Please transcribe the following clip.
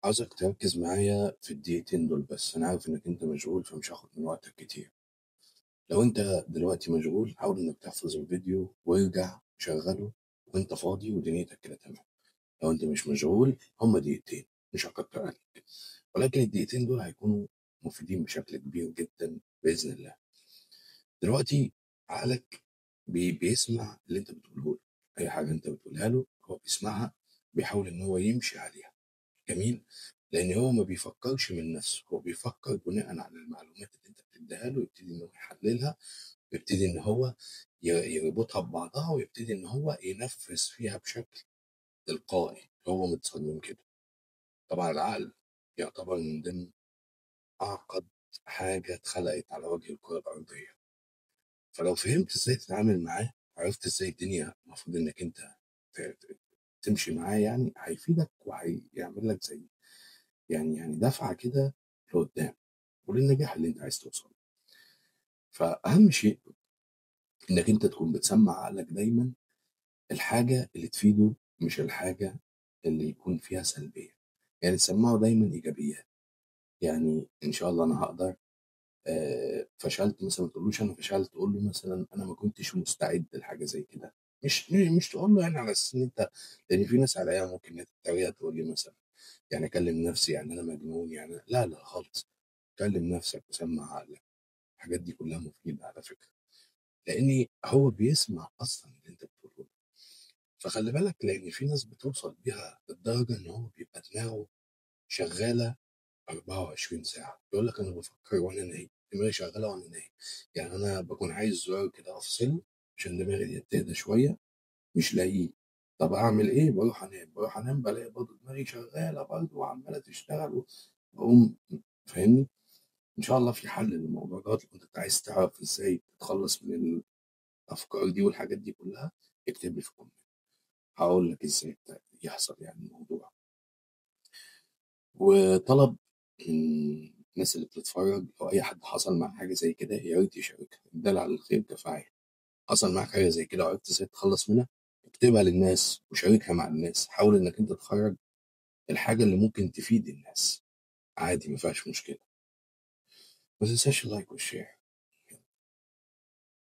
عاوزك تركز معايا في الدقيقتين دول بس. أنا عارف إنك أنت مشغول فمش هاخد من وقتك كتير. لو أنت دلوقتي مشغول حاول إنك تحفظ الفيديو وارجع شغله وأنت فاضي ودنيتك كده تمام. لو أنت مش مشغول هما دقيقتين، مش هكتر عليك، ولكن الدقيقتين دول هيكونوا مفيدين بشكل كبير جدا بإذن الله. دلوقتي عقلك بيسمع اللي أنت بتقوله له، أي حاجة أنت بتقولها له هو بيسمعها، بيحاول إن هو يمشي عليها. جميل. لان هو ما بيفكرش من نفسه، هو بيفكر بناء على المعلومات اللي انت بتديها له، يبتدي ان هو يحللها، ويبتدي ان هو يربطها ببعضها، ويبتدي ان هو ينفذ فيها بشكل تلقائي. هو متصمم كده. طبعا العقل يعتبر من ضمن اعقد حاجه اتخلقت على وجه الكره الارضيه. فلو فهمت ازاي تتعامل معاه، عرفت ازاي الدنيا المفروض انك انت تمشي معاه، يعني هيفيدك وهيعمل لك زي يعني دفعه كده لقدام وللنجاح اللي انت عايز توصل له. فاهم شيء انك انت تكون بتسمع عقلك دايما الحاجه اللي تفيده، مش الحاجه اللي يكون فيها سلبيه. يعني تسمعه دايما ايجابيات. يعني ان شاء الله انا هقدر. فشلت مثلا ما تقولوش انا فشلت، تقول له مثلا انا ما كنتش مستعد لحاجه زي كده. مش تقول له يعني على اساس ان انت، لان في ناس عليا ممكن التريقه تقول لي مثلا يعني اكلم نفسي يعني انا مجنون، يعني لا لا خالص. كلم نفسك وسمع عقلك. الحاجات دي كلها مفيده على فكره، لان هو بيسمع اصلا اللي انت بتقوله له. فخلي بالك، لان في ناس بتوصل بيها للدرجه ان هو بيبقى دماغه شغاله 24 ساعه. يقول لك انا بفكر وانا نايم، دماغي شغاله وانا نايم. يعني انا بكون عايز زرار كده افصله عشان دماغي دي تهدى شويه، مش لاقيه. طب اعمل ايه؟ بروح انام بلاقي برضه دماغي شغاله برضه وعماله تشتغل واقوم. فاهمني؟ ان شاء الله في حل للموضوع ده. لو انت عايز تعرف ازاي تتخلص من الافكار دي والحاجات دي كلها، اكتب لي في الكومنت، هقول لك ازاي يحصل يعني الموضوع. وطلب من الناس اللي بتتفرج، او اي حد حصل مع حاجه زي كده يا ريت يشاركها. الدال على الخير كفاعل. حصل معاك حاجه زي كده وعرفت ازاي تتخلص منها، اكتبها للناس وشاركها مع الناس. حاول انك انت تخرج الحاجه اللي ممكن تفيد الناس. عادي، ما فيهاش مشكله. ما تنساش اللايك والشير.